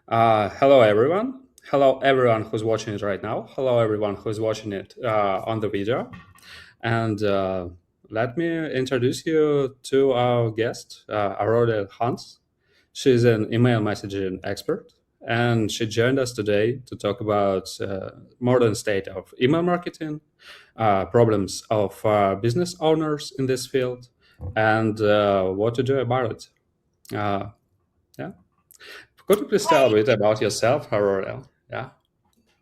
Hello, everyone. Hello, everyone who's watching it right now. Hello, everyone who's watching it on the video. And let me introduce you to our guest, Aurora Hans. She's an email messaging expert, and she joined us today to talk about modern state of email marketing, problems of business owners in this field, and what to do about it. Uh, yeah. Could you please tell a Hi. bit about yourself, Aurora? Yeah.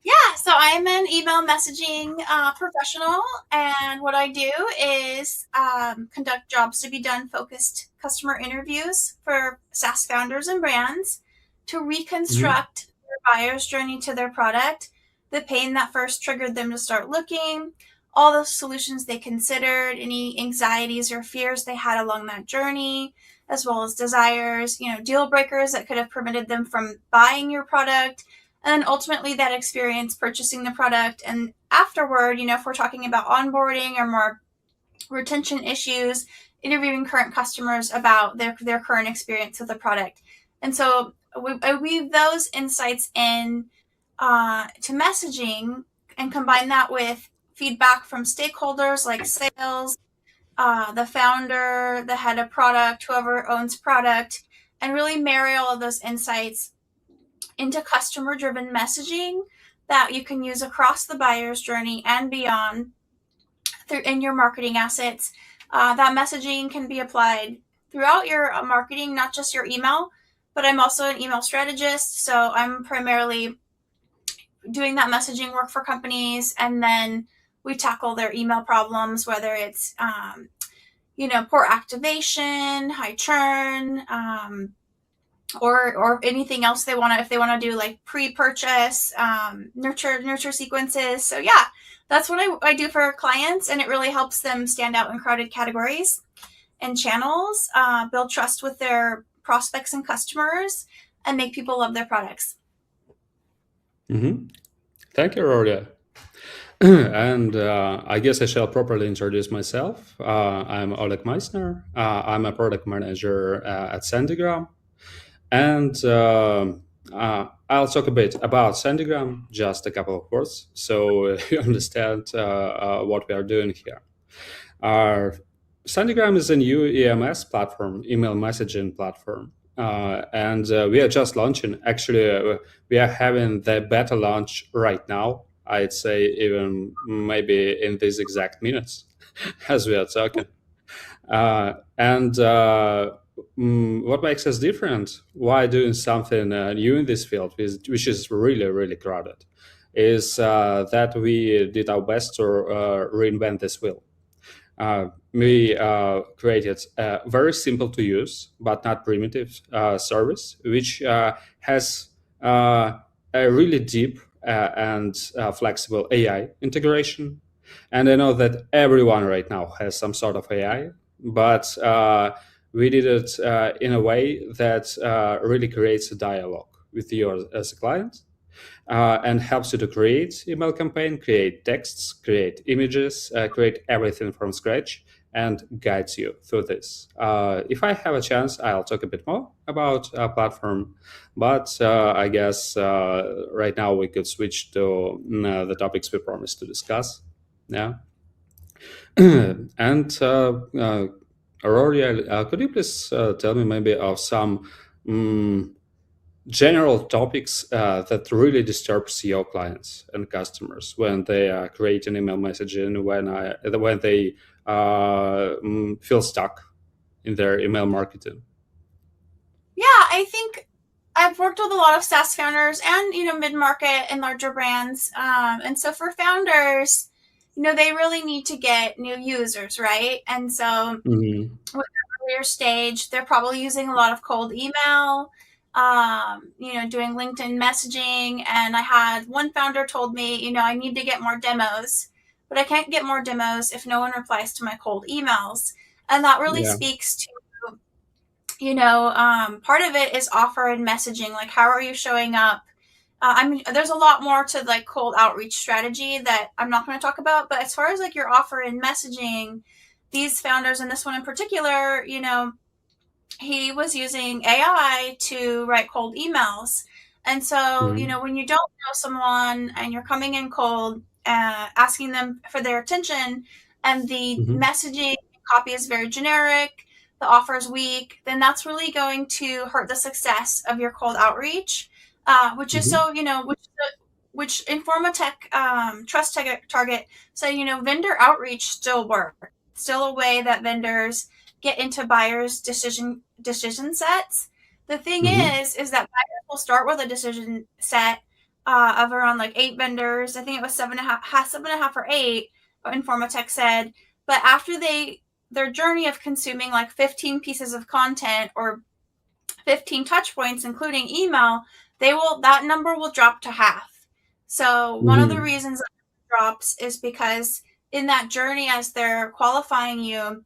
Yeah, so I'm an email messaging professional, and what I do is conduct jobs to be done focused customer interviews for SaaS founders and brands to Mhm. reconstruct their buyer's journey to their product, the pain that first triggered them to start looking, all the solutions they considered, any anxieties or fears they had along that journey, as well as desires, deal breakers that could have prevented them from buying your product, and then ultimately that experience purchasing the product. And afterward, if we're talking about onboarding or more retention issues, interviewing current customers about their current experience with the product. And so I weave those insights in to messaging and combine that with feedback from stakeholders like sales, the founder, the head of product, whoever owns product, and really marry all of those insights into customer driven messaging that you can use across the buyer's journey and beyond through in your marketing assets. That messaging can be applied throughout your marketing, not just your email, but I'm also an email strategist. So I'm primarily doing that messaging work for companies, and then we tackle their email problems, whether it's poor activation, high churn, or anything else they want to, if they want to do like pre-purchase nurture sequences. So yeah, that's what I do for clients, and it really helps them stand out in crowded categories and channels, build trust with their prospects and customers, and make people love their products. Hmm. Thank you, Aurora. And I guess I shall properly introduce myself. I'm Oleg Meissner. I'm a product manager at Sandygram. And I'll talk a bit about Sandygram, just a couple of words, so you understand what we are doing here. Our Sandygram is a new EMS platform, email messaging platform. And we are just launching. Actually, we are having the beta launch right now. I'd say even maybe in these exact minutes as we are talking. And what makes us different? Why doing something new in this field, which is really, really crowded, is that we did our best to reinvent this wheel. We created a very simple to use but not primitive service, which has a really deep and flexible AI integration. And I know that everyone right now has some sort of AI, but we did it in a way that really creates a dialogue with you as a client, and helps you to create email campaign, create texts, create images, create everything from scratch, and guides you through this. If I have a chance, I'll talk a bit more about our platform, but I guess right now we could switch to the topics we promised to discuss. Yeah. And Aurora, could you please tell me maybe of some um, general topics that really disturbs your clients and customers when they are creating email messaging, when they feel stuck in their email marketing? Yeah, I think I've worked with a lot of SaaS founders and mid market and larger brands, and so for founders, they really need to get new users, right? And so Hmm. with their earlier stage, they're probably using a lot of cold email, doing LinkedIn messaging. And I had one founder told me, I need to get more demos, but I can't get more demos if no one replies to my cold emails. And that really Yeah. speaks to, part of it is offer and messaging. Like, how are you showing up? I mean, there's a lot more to like cold outreach strategy that I'm not going to talk about. But as far as like your offer and messaging, these founders, and this one in particular, he was using AI to write cold emails. And so, Mhm. when you don't know someone and you're coming in cold, asking them for their attention, and the Mhm. messaging copy is very generic, the offer is weak, then that's really going to hurt the success of your cold outreach, which is Mhm. so, which Informatech Trust Target said, vendor outreach still works. Still a way that vendors get into buyers' decision sets. The thing Mhm. is that buyers will start with a decision set of around like 8 vendors. I think it was 7.5 or 8. Informatech said, but after their journey of consuming like 15 pieces of content or 15 touch points, including email, that number will drop to half. So one of the Mhm. reasons that it drops is because in that journey, as they're qualifying you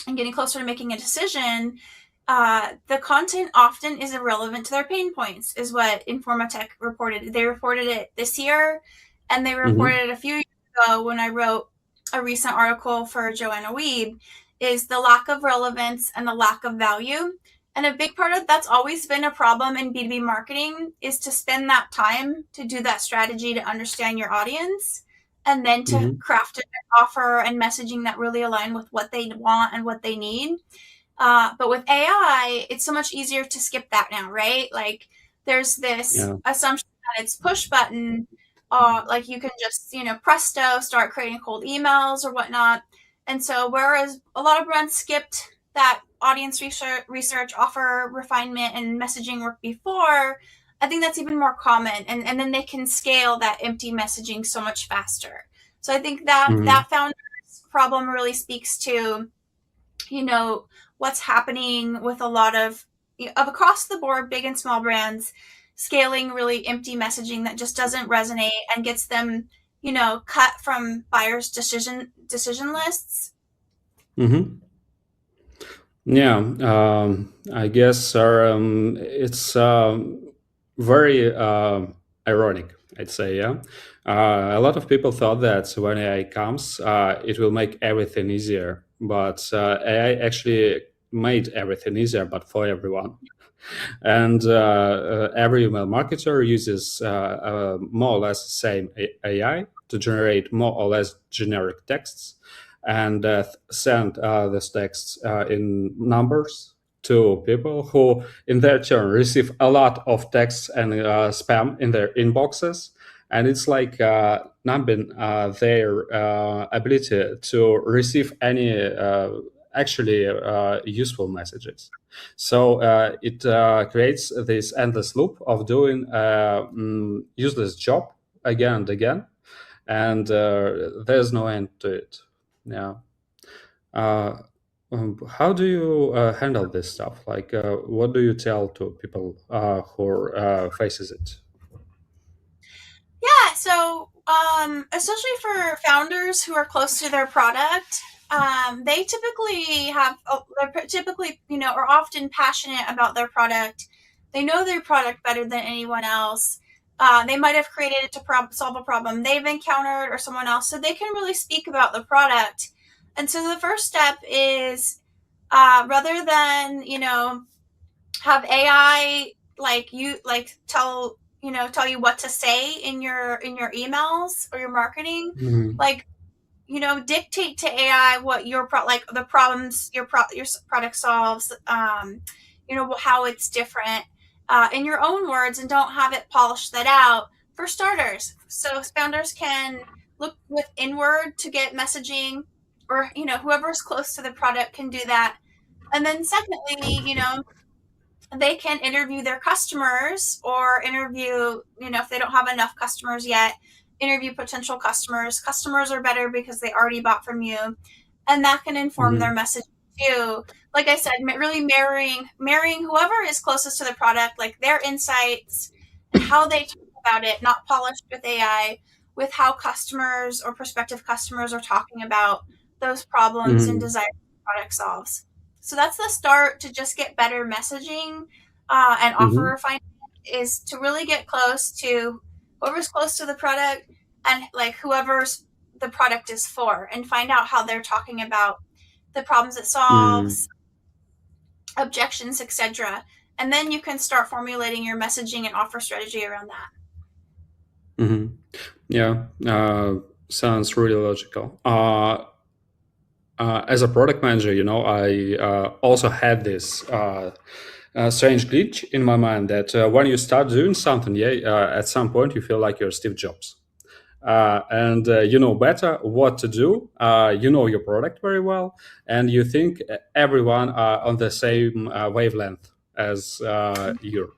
and getting closer to making a decision, the content often is irrelevant to their pain points, is what Informatech reported. They reported it this year, and they Mhm. reported it a few years ago when I wrote a recent article for Joanna Weeb, is the lack of relevance and the lack of value. And a big part of that's always been a problem in B2B marketing is to spend that time to do that strategy to understand your audience and then to Mhm. craft an offer and messaging that really align with what they want and what they need. But with AI, it's so much easier to skip that now, right? Like there's this Yeah. assumption that it's push button, like you can just, presto, start creating cold emails or whatnot. And so, whereas a lot of brands skipped that audience research, offer refinement, and messaging work before, I think that's even more common. And then they can scale that empty messaging so much faster. So I think that Mhm. that founder's problem really speaks to you know what's happening with a lot of across the board, big and small brands scaling really empty messaging that just doesn't resonate and gets them cut from buyers decision lists. Mhm. Yeah, I guess it's very ironic, I'd say. Yeah, a lot of people thought that when AI comes, it will make everything easier, but AI actually made everything easier, but for everyone. And every email marketer uses more or less the same AI to generate more or less generic texts and send these texts in numbers to people who, in their turn, receive a lot of texts and spam in their inboxes. And it's like numbing their ability to receive any actually useful messages. So it creates this endless loop of doing useless job again and again, and there's no end to it. Yeah. Uh, how do you handle this stuff? Like, what do you tell to people who faces it? Yeah, so especially for founders who are close to their product, they typically they're typically, are often passionate about their product. They know their product better than anyone else. They might have created it to solve a problem they've encountered or someone else, so they can really speak about the product. And so the first step is rather than, have AI tell you what to say in your emails or your marketing, Mhm. like dictate to AI what like the problems your product solves, how it's different, in your own words, and don't have it polish that out for starters. So founders can look with inward to get messaging, or whoever's close to the product can do that. And then secondly, they can interview their customers or interview, if they don't have enough customers yet, interview potential customers. Customers are better because they already bought from you, and that can inform their Mhm. message too. Like I said, really marrying whoever is closest to the product, like their insights and how they talk about it, not polished with AI, with how customers or prospective customers are talking about those problems and Mhm. desires the product solves. So that's the start to just get better messaging, and offer Mhm. refinement, is to really get close to whoever's close to the product and like whoever's the product is for, and find out how they're talking about the problems it Mhm. solves, objections, etc. And then you can start formulating your messaging and offer strategy around that. Hmm. Yeah, sounds really logical. As a product manager, I also had this strange glitch in my mind that when you start doing something, at some point you feel like you're Steve Jobs. And you know better what to do. You know your product very well, and you think everyone are on the same wavelength as you.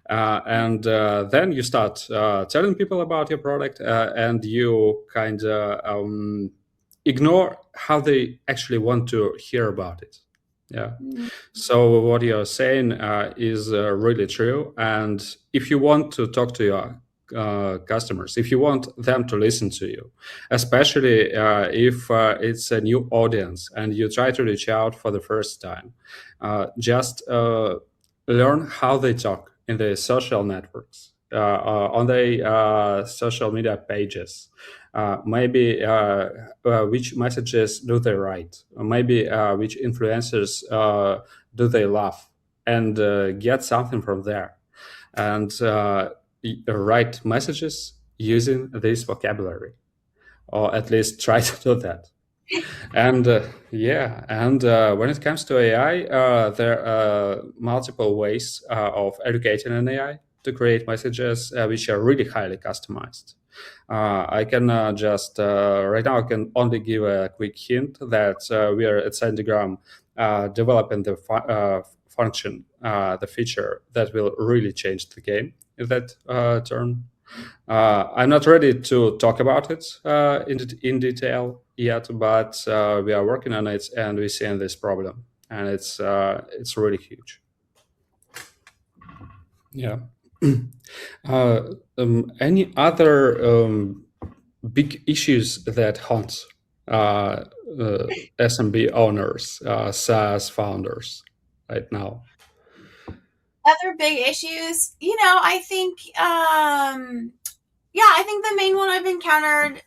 And then you start telling people about your product, and you kind of ignore how they actually want to hear about it. Yeah. Mm. So what you're saying is really true. And if you want to talk to your customers, if you want them to listen to you, especially if it's a new audience and you try to reach out for the first time, just learn how they talk in the social networks, on the social media pages. Maybe which messages do they write? Maybe which influencers do they love? And get something from there. And write messages using this vocabulary, or at least try to do that. And yeah, and when it comes to AI, there are multiple ways of educating an AI to create messages which are really highly customized. I can just right now I can only give a quick hint that we are at Sandigram developing the function, the feature that will really change the game in that term. I'm not ready to talk about it in detail yet, but we are working on it, and we're seeing this problem, and it's really huge. Yeah. Any other big issues that haunt uh, SMB owners, SaaS founders right now? Other big issues, I think, yeah, I think the main one I've encountered,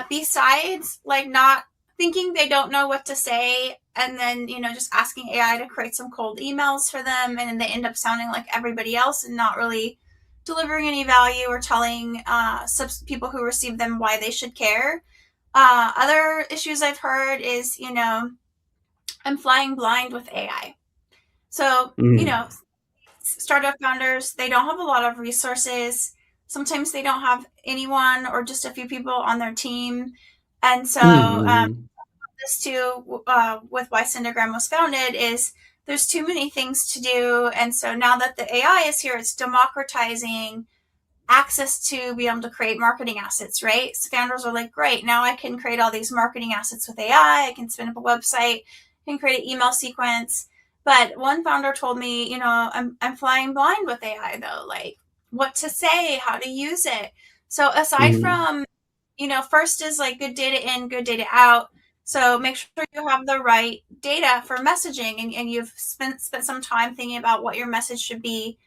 besides like not thinking they don't know what to say, and then just asking AI to create some cold emails for them, and then they end up sounding like everybody else and not really delivering any value or telling people who receive them why they should care. Other issues I've heard is, I'm flying blind with AI. So, Mm-hmm. startup founders, they don't have a lot of resources. Sometimes they don't have anyone or just a few people on their team. And so, Mm-hmm. this too, with why Syndegram was founded, is there's too many things to do. And so now that the AI is here, it's democratizing access to be able to create marketing assets, right? So founders are like, great, now I can create all these marketing assets with AI. I can spin up a website, I can create an email sequence. But one founder told me, I'm flying blind with AI though, like what to say, how to use it. So aside Mm-hmm. from, first is like good data in, good data out. So make sure you have the right data for messaging, and you've spent some time thinking about what your message should be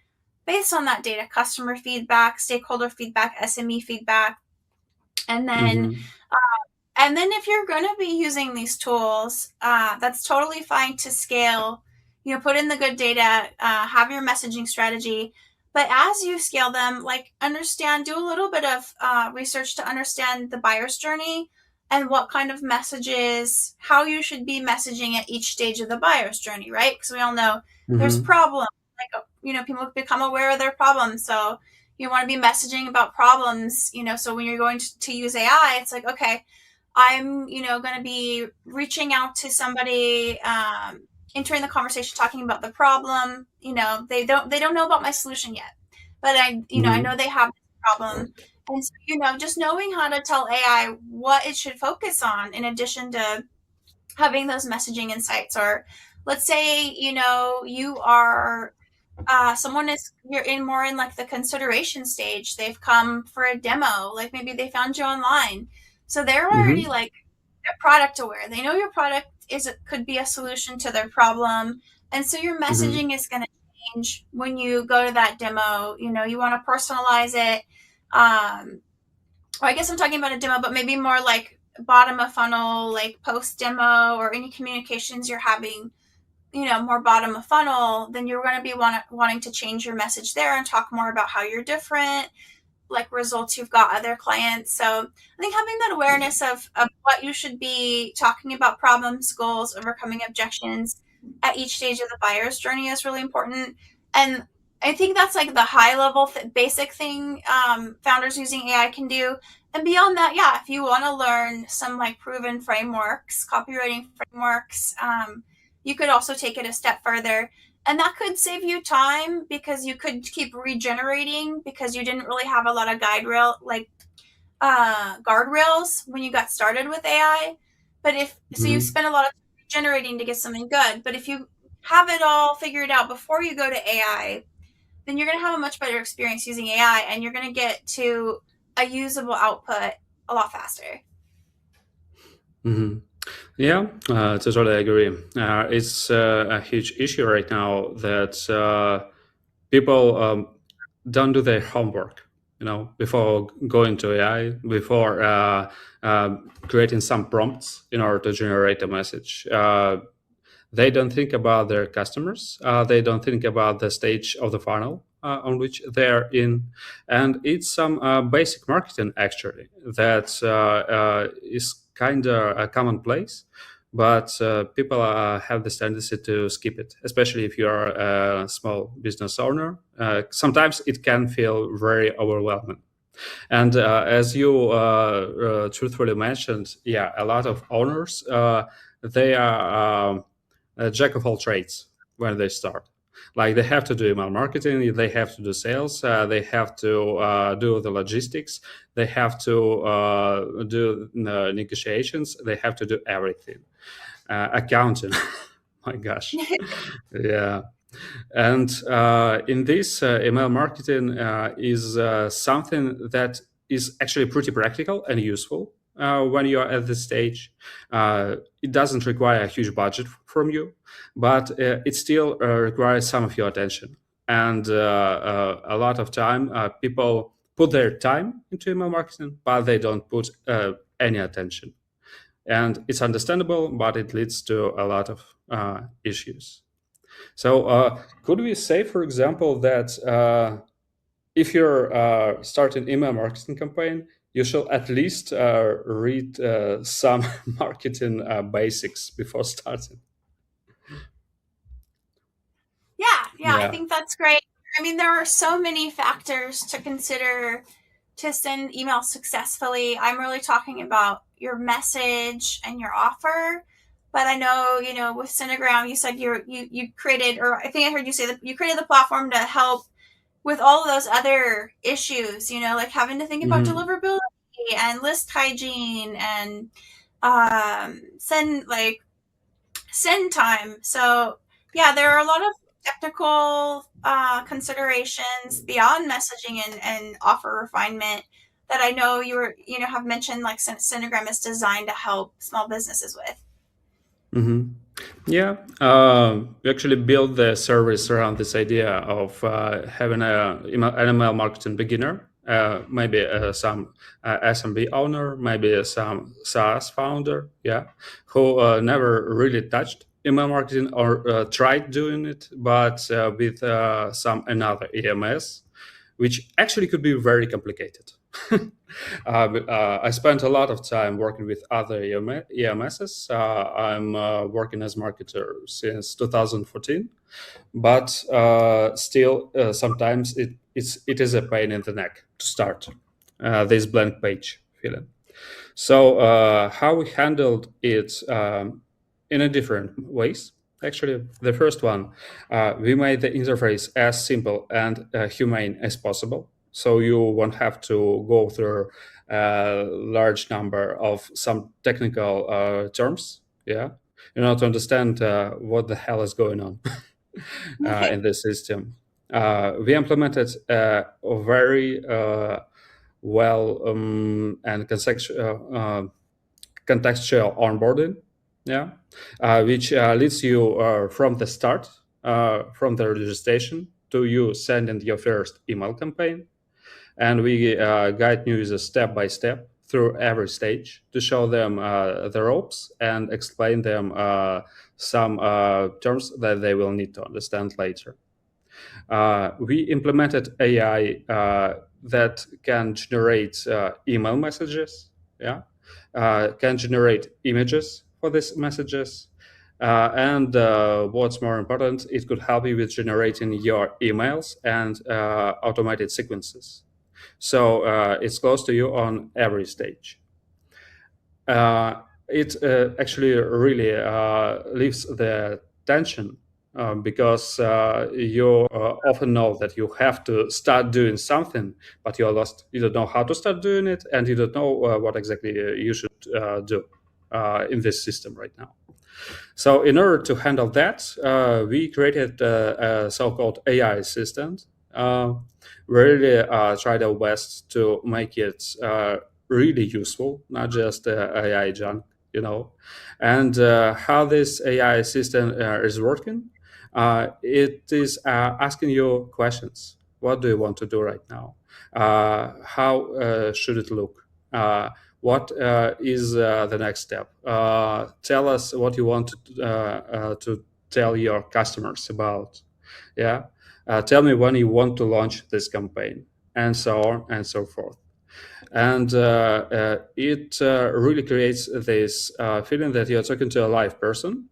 based on that data: customer feedback, stakeholder feedback, SME feedback. And then Mm-hmm. if you're going to be using these tools, that's totally fine to scale. Put in the good data, have your messaging strategy. But as you scale them, like do a little bit of research to understand the buyer's journey and what kind of messages, how you should be messaging at each stage of the buyer's journey, right? Because we all know there's Mm-hmm. problems. Like, people become aware of their problems. So you want to be messaging about problems, so when you're going to use AI, it's like, okay, I'm, going to be reaching out to somebody, entering the conversation, talking about the problem. They don't know about my solution yet, but I Mm-hmm. know they have this problem. And so, just knowing how to tell AI what it should focus on in addition to having those messaging insights. Or let's say, you are someone is you're in more in like the consideration stage. They've come for a demo, like maybe they found you online, so they're already Mm-hmm. like, they're product aware. They know your product could be a solution to their problem, and so your Mm-hmm. messaging is going to change when you go to that demo. You want to personalize it. um or I guess I'm talking about a demo, but maybe more like bottom of funnel, like post demo, or any communications you're having more bottom of funnel, then you're going to be wanting to change your message there and talk more about how you're different, like results you've got other clients. So I think having that awareness of what you should be talking about, problems, goals, overcoming objections at each stage of the buyer's journey is really important. And I think that's like the high level basic thing founders using AI can do. And beyond that, yeah, if you want to learn some like proven frameworks, copywriting frameworks, you could also take it a step further, and that could save you time because you could keep regenerating because you didn't really have a lot of guardrails when you got started with AI. But if so, you Mhm. spend a lot of time generating to get something good. But if you have it all figured out before you go to AI, then you're going to have a much better experience using AI, and you're going to get to a usable output a lot faster. Mhm. Yeah, totally agree. It's a huge issue right now that people don't do their homework. Before going to AI, before creating some prompts in order to generate a message. They don't think about their customers. They don't think about the stage of the funnel on which they're in, and it's some basic marketing actually that is kind of a commonplace. But people have this tendency to skip it, especially if you are a small business owner. Sometimes it can feel very overwhelming. And as you truthfully mentioned, yeah, a lot of owners they are a jack of all trades when they start. Like they have to do email marketing, they have to do sales, they have to do the logistics, they have to do negotiations, they have to do everything. Accounting, my gosh, yeah. And in this, email marketing is something that is actually pretty practical and useful when you are at this stage. It doesn't require a huge budget from you, but it still requires some of your attention. And a lot of time, people put their time into email marketing, but they don't put any attention. And it's understandable, but it leads to a lot of issues. So, could we say, for example, that if you're starting email marketing campaign, you should at least read some marketing basics before starting? Yeah, I Yeah. think that's great. I mean, there are so many factors to consider to send emails successfully. I'm really talking about your message and your offer. But I know, with Cinegram, you said you created, or I think I heard you say that you created the platform to help with all of those other issues, like having to think about Hmm. deliverability and list hygiene and send time. So yeah, there are a lot of technical considerations beyond messaging and offer refinement that I know have mentioned, like Cinegram is designed to help small businesses with. Hmm. Yeah, we actually built the service around this idea of having an email marketing beginner, maybe some SMB owner, maybe some SaaS founder, yeah, who never really touched email marketing or tried doing it, but with some another EMS, which actually could be very complicated. I spent a lot of time working with other EMSs. I'm working as marketer since 2014, but still, sometimes it is a pain in the neck to start this blank page feeling. So how we handled it in a different ways. Actually, the first one, we made the interface as simple and humane as possible. So you won't have to go through a large number of some technical terms, yeah, to understand what the hell is going on in the system. We implemented a very well and contextual onboarding, yeah, which leads you from the start, from the registration to you sending your first email campaign, and we guide users step by step through every stage to show them the ropes and explain them some terms that they will need to understand later. We implemented AI that can generate email messages, yeah, can generate images for these messages, and what's more important, it could help you with generating your emails and automated sequences. So it's close to you on every stage. It actually really leaves the tension because you often know that you have to start doing something, but you're lost. You don't know how to start doing it, and you don't know what exactly you should do in this system right now. So in order to handle that, we created a so-called AI assistant. We really tried our best to make it really useful, not just AI junk, you know. And how this AI assistant is working, it is asking you questions. What do you want to do right now? How should it look? What is the next step? Tell us what you want to tell your customers about. Yeah, tell me when you want to launch this campaign, and so on and so forth. And it really creates this feeling that you're talking to a live person,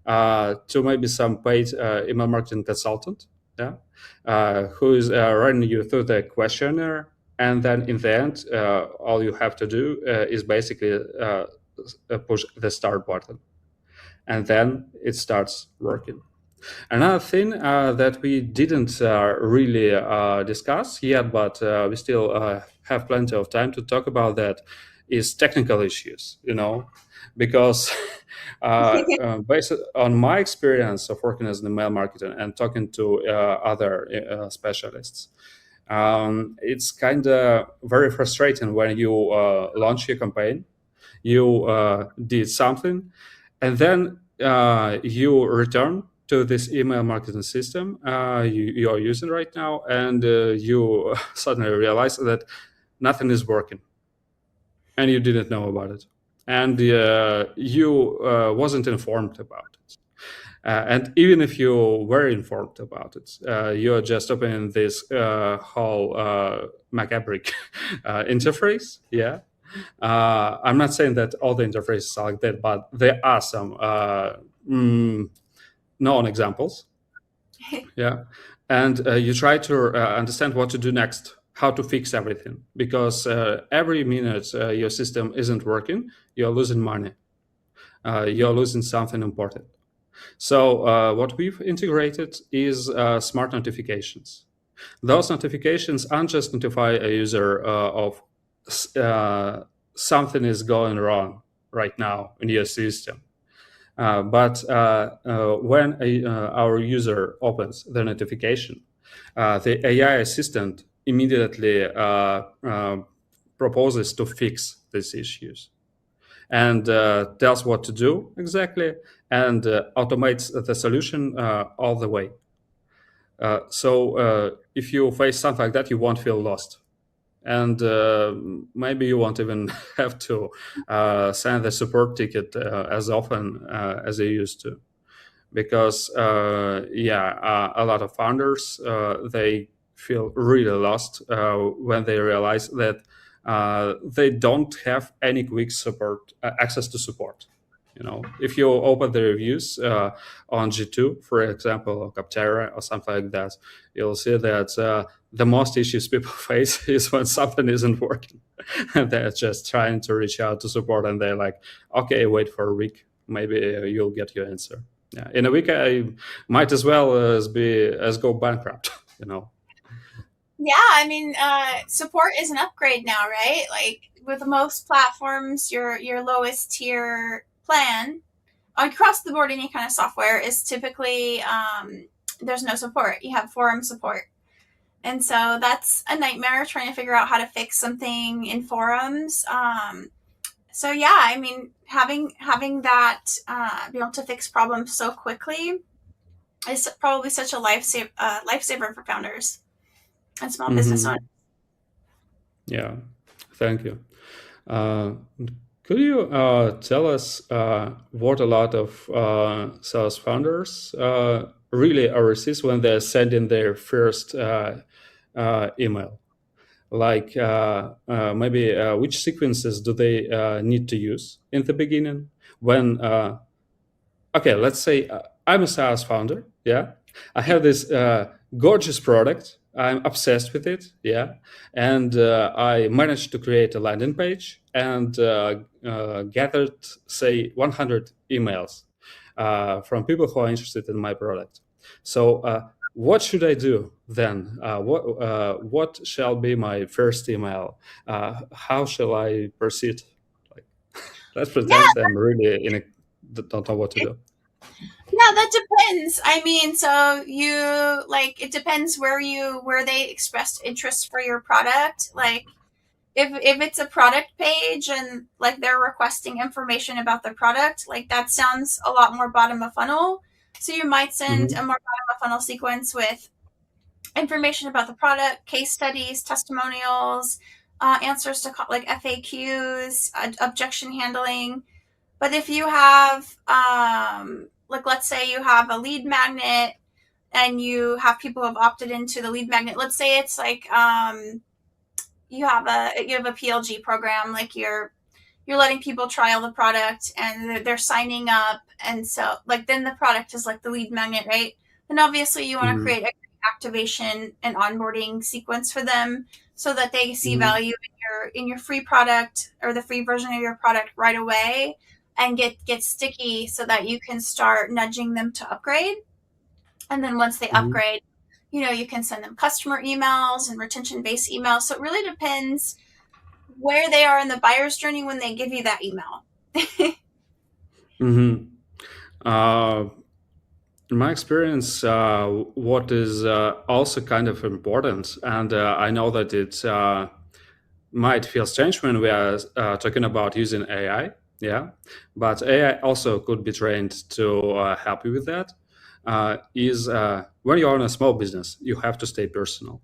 to maybe some paid email marketing consultant, yeah, who is running you through the questionnaire, and then in the end, all you have to do is basically push the start button, and then it starts working. Another thing that we didn't really discuss yet, but we still have plenty of time to talk about that, is technical issues, you know, because based on my experience of working as an email marketer and talking to other specialists, it's kind of very frustrating when you launch your campaign, you did something, and then you return to this email marketing system you are using right now, and you suddenly realize that nothing is working, and you didn't know about it, and you wasn't informed about it. And even if you were informed about it, you're just opening this whole macabric interface, yeah. I'm not saying that all the interfaces are like that, but there are some known examples. Yeah. And you try to understand what to do next, how to fix everything, because every minute your system isn't working, you're losing money, you're losing something important. So what we've integrated is smart notifications. Those notifications aren't just notify a user of uh, something is going wrong right now in your system. But when our user opens the notification, the AI assistant immediately proposes to fix these issues and tells what to do exactly, and automates the solution all the way. So if you face something like that, you won't feel lost. And maybe you won't even have to send the support ticket as often as you used to. Because, a lot of founders, they feel really lost when they realize that they don't have any quick support, access to support. You know, if you open the reviews on G2, for example, or Capterra or something like that, you'll see that the most issues people face is when something isn't working. And they're just trying to reach out to support, and they're like, okay, wait for a week, maybe you'll get your answer. Yeah, in a week I might as well as go bankrupt, you know. Yeah, I mean, support is an upgrade now, right? Like with most platforms, your lowest tier plan across the board, any kind of software is typically there's no support. You have forum support, and so that's a nightmare trying to figure out how to fix something in forums. So yeah, I mean, having that be able to fix problems so quickly is probably such a lifesaver for founders and small business owners. Hmm. Yeah, thank you. Uh, could you tell us what a lot of SaaS founders really are resist when they're sending their first email? Like maybe which sequences do they need to use in the beginning when okay, let's say I'm a SaaS founder. Yeah, I have this gorgeous product. I'm obsessed with it. Yeah, and I managed to create a landing page and gathered, say, 100 emails from people who are interested in my product. So, what should I do then? What shall be my first email? How shall I proceed? Like, let's Yeah, pretend I'm really in a don't know what to do. yeah, that depends. I mean, so you like it depends where they expressed interest for your product. Like if it's a product page and like they're requesting information about the product, like that sounds a lot more bottom of funnel. So you might send a Mhm. more bottom of funnel sequence with information about the product, case studies, testimonials, answers to like FAQs, objection handling. But if you have, like, let's say you have a lead magnet and you have people who have opted into the lead magnet. Let's say it's like you have a PLG program, like you're letting people trial the product and they're signing up, and so like then the product is like the lead magnet, right? Then obviously you want to Mhm. create a activation and onboarding sequence for them so that they see Mhm. value in your free product or the free version of your product right away and get sticky so that you can start nudging them to upgrade. And then once they Mhm. upgrade, you know, you can send them customer emails and retention based emails. So it really depends where they are in the buyer's journey when they give you that email. Mhm. Uh, in my experience, what is also kind of important, and I know that it might feel strange when we are talking about using AI, yeah, but AI also could be trained to help you with that. Is when you're in a small business, you have to stay personal.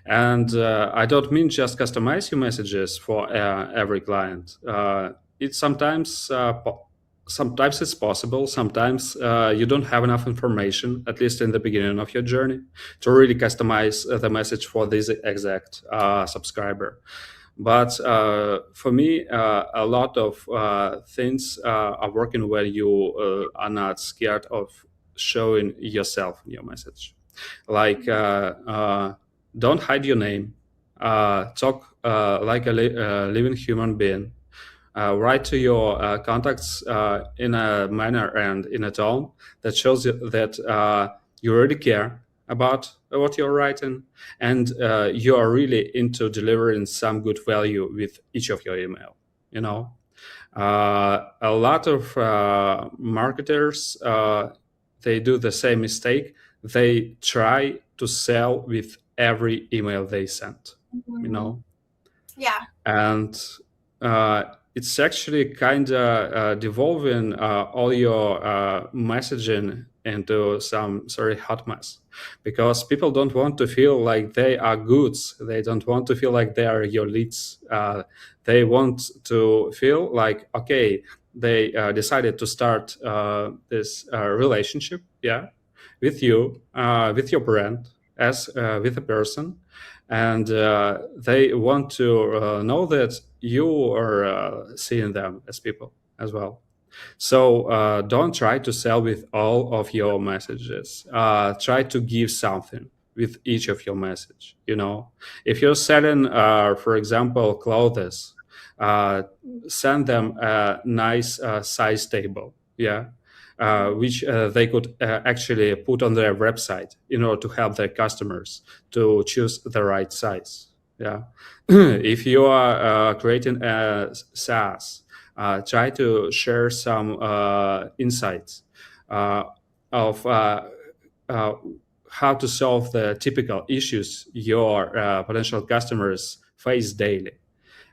And I don't mean just customize your messages for every client. It's sometimes it's possible. Sometimes you don't have enough information, at least in the beginning of your journey, to really customize the message for this exact subscriber. But for me, a lot of things are working where you are not scared of showing yourself in your message. Like, don't hide your name. Talk like a living human being. Write to your contacts in a manner and in a tone that shows you that you really care about what you're writing, and you are really into delivering some good value with each of your email. You know, a lot of marketers they do the same mistake. They try to sell with every email they send. You Mm-hmm. know, Yeah. and it's actually kind of devolving all your messaging into some sorry hot mess, because people don't want to feel like they are goods. They don't want to feel like they are your leads. They want to feel like, okay, they decided to start this relationship, yeah, with you, with your brand, as with a person, and they want to know that you are seeing them as people as well. So don't try to sell with all of your messages. Try to give something with each of your message. You know, if you're selling, for example, clothes, uh, send them a nice size table. Yeah. Which they could actually put on their website in order to help their customers to choose the right size. Yeah. If you are creating a SaaS, try to share some insights uh, of uh, how to solve the typical issues your potential customers face daily.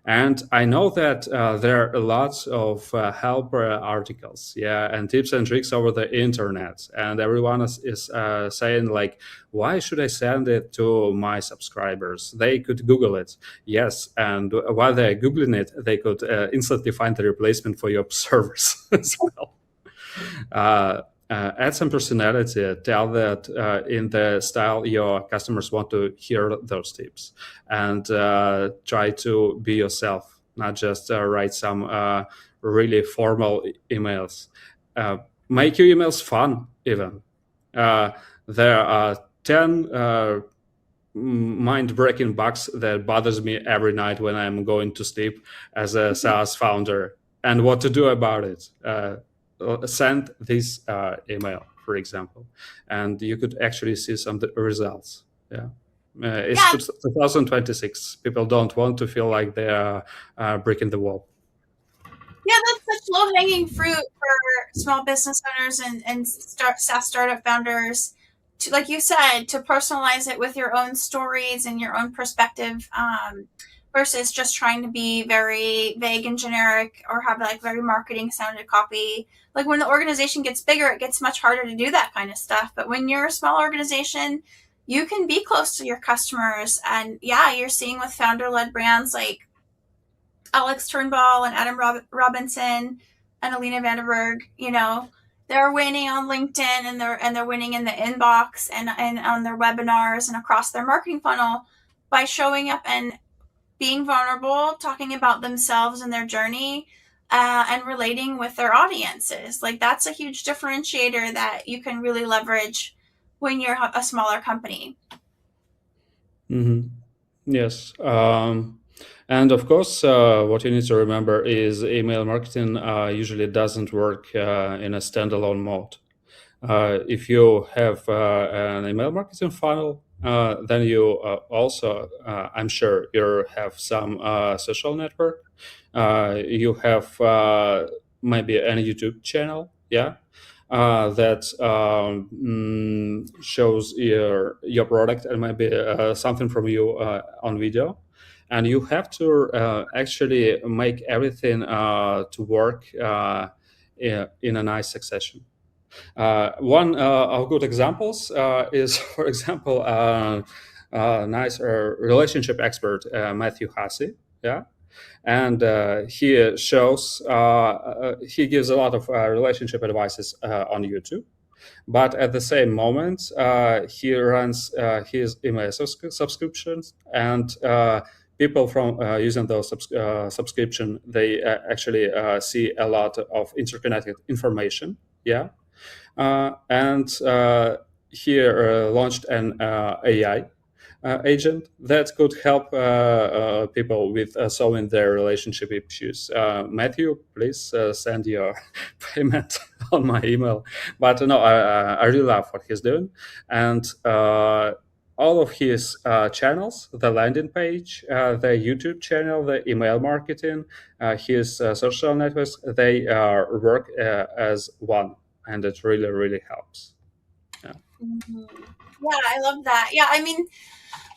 And I know that there are lots of help articles, yeah, and tips and tricks over the internet, and everyone is saying like, why should I send it to my subscribers? They could Google it, yes, and while they're googling it, they could instantly find the replacement for your servers as well. uh, Add some personality, tell that in the style your customers want to hear those tips, and try to be yourself, not just write some really formal emails. uh, make your emails fun even. uh, there are 10 mind-breaking bugs that bothers me every night when I'm going to sleep as a SaaS founder, and what to do about it. Send this email, for example, and you could actually see some results. Yeah. It's Yeah, 2026. People don't want to feel like they are breaking the wall. yeah, that's such low hanging fruit for small business owners and SaaS startup founders to, like you said, to personalize it with your own stories and your own perspective, versus just trying to be very vague and generic or have like very marketing sounded copy. Like when the organization gets bigger, it gets much harder to do that kind of stuff. But when you're a small organization, you can be close to your customers. And yeah, you're seeing with founder led brands like Alex Turnbull and Adam Robinson and Alina Vanderberg, they're winning on LinkedIn, and they're winning in the inbox and on their webinars and across their marketing funnel by showing up and being vulnerable, talking about themselves and their journey, and relating with their audiences. Like that's a huge differentiator that you can really leverage when you're a smaller company. Hmm. Yes. And of course, what you need to remember is email marketing usually doesn't work in a standalone mode. If you have an email marketing funnel, then you also, I'm sure, you have some social network. You have maybe a YouTube channel, yeah, that shows your product and maybe something from you on video. And you have to actually make everything to work in a nice succession. One of good examples is, for example, nice relationship expert Matthew Hussey. Yeah, and he gives a lot of relationship advices on YouTube. But at the same moment, he runs his email subscriptions, and people from using those subscription, they actually see a lot of interconnected information. Yeah, and he launched an AI agent that could help people with solving their relationship issues. Matthew, please send your payment on my email. But no, I really love what he's doing. And all of his channels, the landing page, the YouTube channel, the email marketing, his social networks, they work as one. And it really, really helps. Yeah. Mhm. Yeah, I love that. Yeah, I mean,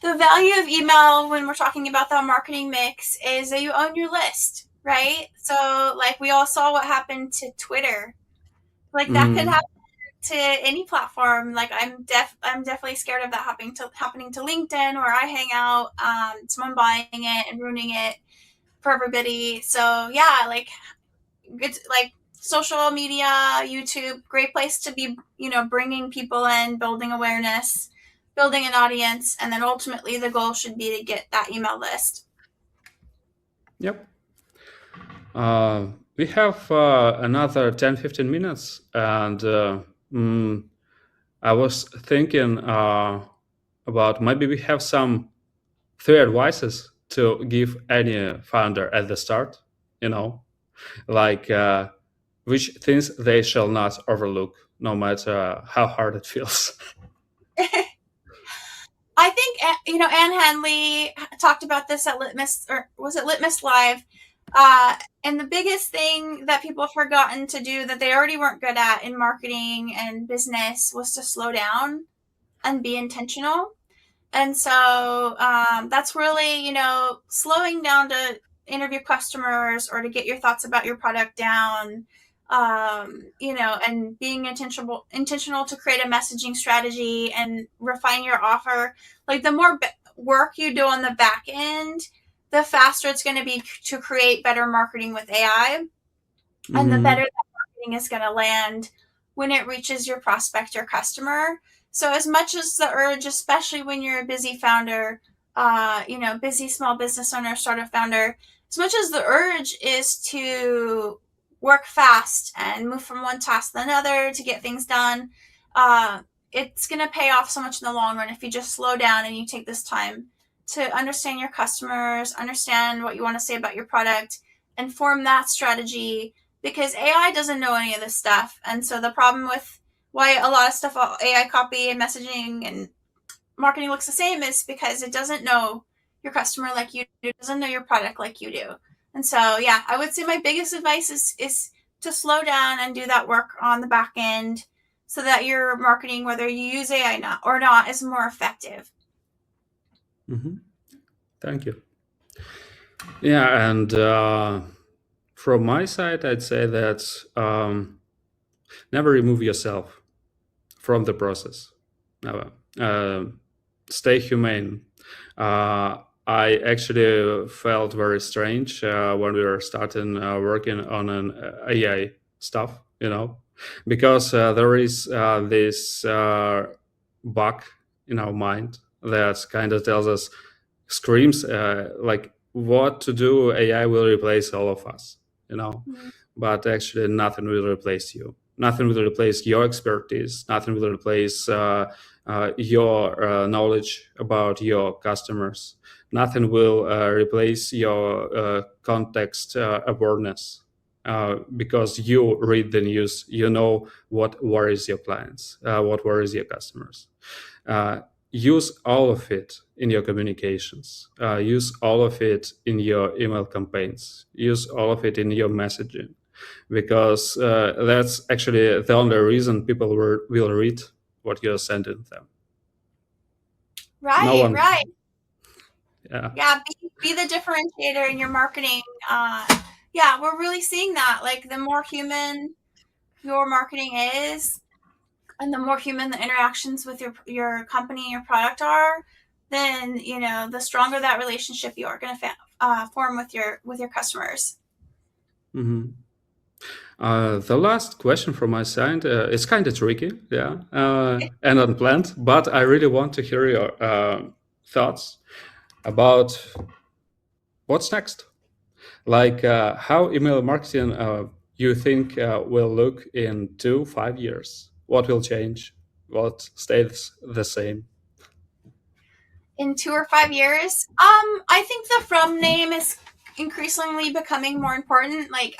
the value of email when we're talking about that marketing mix is that you own your list, right? So, like, we all saw what happened to Twitter. Like, that could Mm, happen to any platform. Like, I'm definitely scared of that happening to LinkedIn, where I hang out. Someone buying it and ruining it for everybody. So, yeah, like it's like social media, YouTube, great place to be, bringing people in, building awareness, building an audience, and then ultimately the goal should be to get that email list. yep. We have another 10-15 minutes, and I was thinking about maybe we have some three advices to give any founder at the start, you know, like which things they shall not overlook, no matter how hard it feels. I think Anne Hanley talked about this at Litmus, or was it Litmus Live? And the biggest thing that people have forgotten to do that they already weren't good at in marketing and business was to slow down and be intentional. And so that's really, slowing down to interview customers or to get your thoughts about your product down. And being intentional to create a messaging strategy and refine your offer. Like the more work you do on the back end, the faster it's going to be to create better marketing with AI, and the better Mm-hmm. that marketing is going to land when it reaches your prospect or customer. So as much as the urge, especially when you're a busy founder, busy small business owner, startup founder, as much as the urge is to work fast and move from one task to another to get things done, uh, it's going to pay off so much in the long run if you just slow down and you take this time to understand your customers, understand what you want to say about your product, and form that strategy, because AI doesn't know any of this stuff. And so the problem with why a lot of stuff AI copy and messaging and marketing looks the same is because it doesn't know your customer like you do, it doesn't know your product like you do. And so, yeah, I would say my biggest advice is to slow down and do that work on the back end so that your marketing, whether you use AI or not, is more effective. Mm-hmm. Thank you. Yeah, and from my side, I'd say that never remove yourself from the process. Never. Stay humane. I actually felt very strange when we were starting working on an AI stuff, because there is this bug in our mind that kind of tells us, screams like what to do. AI will replace all of us, you know, Mm-hmm. but actually nothing will replace you. Nothing will replace your expertise. Nothing will replace your knowledge about your customers. Nothing will replace your context awareness, because you read the news, you know what worries your clients, what worries your customers. Uh, Use all of it in your communications. Use all of it in your email campaigns. Use all of it in your messaging, because that's actually the only reason people will read what you're sending them. No Right, one. right. Yeah. Yeah, be the differentiator in your marketing. Yeah, we're really seeing that. Like the more human your marketing is, and the more human the interactions with your company and your product are, then the stronger that relationship you are going to form with your customers. Mhm. The last question from my side is kind of tricky, yeah, and unplanned, but I really want to hear your thoughts about what's next. Like how email marketing you think will look in 2 5 years. What will change? What stays the same? In 2 or 5 years, I think the from name is increasingly becoming more important. Like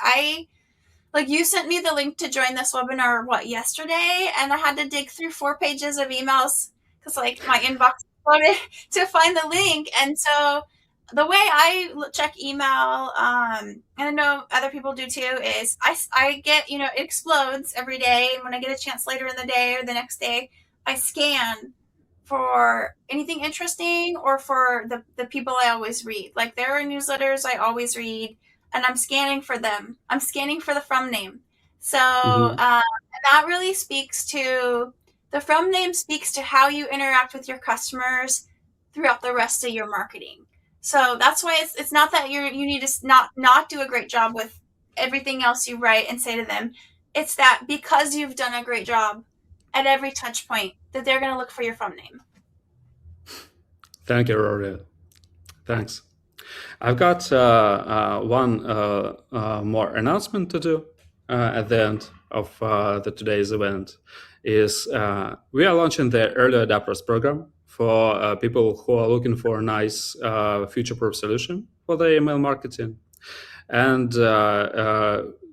you sent me the link to join this webinar yesterday, and I had to dig through 4 pages of emails because like my inbox exploded to find the link. And so the way I check email, and I know other people do too, is I get, it explodes every day, and when I get a chance later in the day or the next day, I scan for anything interesting or for the people I always read. Like there are newsletters I always read, and I'm scanning for them. I'm scanning for the from name. So Hmm. and that really speaks to the from name speaks to how you interact with your customers throughout the rest of your marketing. So that's why it's not that you need to not do a great job with everything else you write and say to them. It's that because you've done a great job at every touch point that they're going to look for your from name. Thank you, Rory. Thanks. I've got one more announcement to do at the end of the today's event. Is we are launching the early adapters program for people who are looking for a nice future-proof solution for their email marketing. And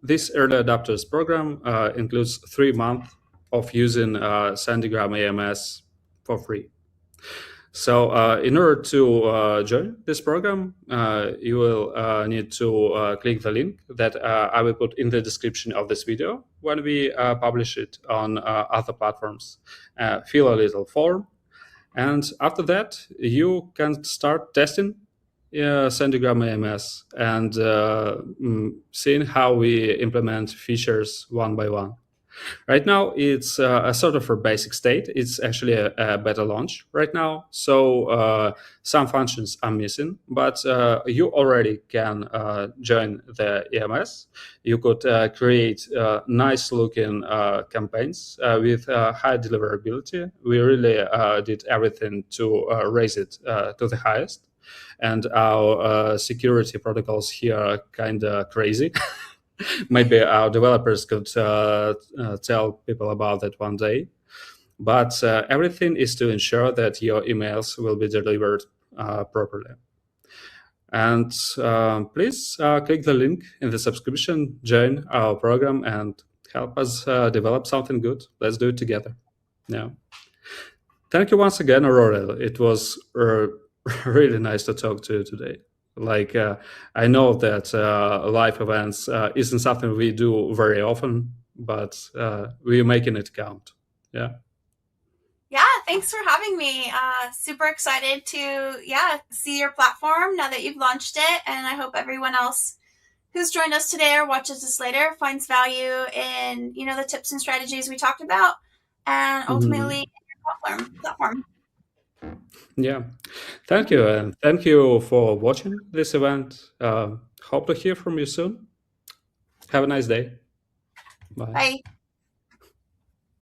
this early adapters program includes 3 months of using Sandygram AMS for free. So in order to join this program, you will need to click the link that I will put in the description of this video when we publish it on other platforms. Fill a little form, and after that, you can start testing Centigram AMS and seeing how we implement features one by one. Right now, it's a sort of a basic state. It's actually a beta launch right now. So some functions are missing, but you already can join the EMS. You could create nice looking campaigns with high deliverability. We really did everything to raise it to the highest. And our security protocols here are kind of crazy. Maybe our developers could tell people about that one day. But everything is to ensure that your emails will be delivered properly. And please click the link in the subscription, join our program, and help us develop something good. Let's do it together. Yeah. Thank you once again, Aurora. It was really nice to talk to you today. Like I know that live events isn't something we do very often, but we're making it count. Yeah. Yeah, thanks for having me. Super excited to see your platform now that you've launched it, and I hope everyone else who's joined us today or watches this later finds value in the tips and strategies we talked about, and ultimately in your platform. Yeah. Thank you, and thank you for watching this event. Hope to hear from you soon. Have a nice day. Bye. Bye.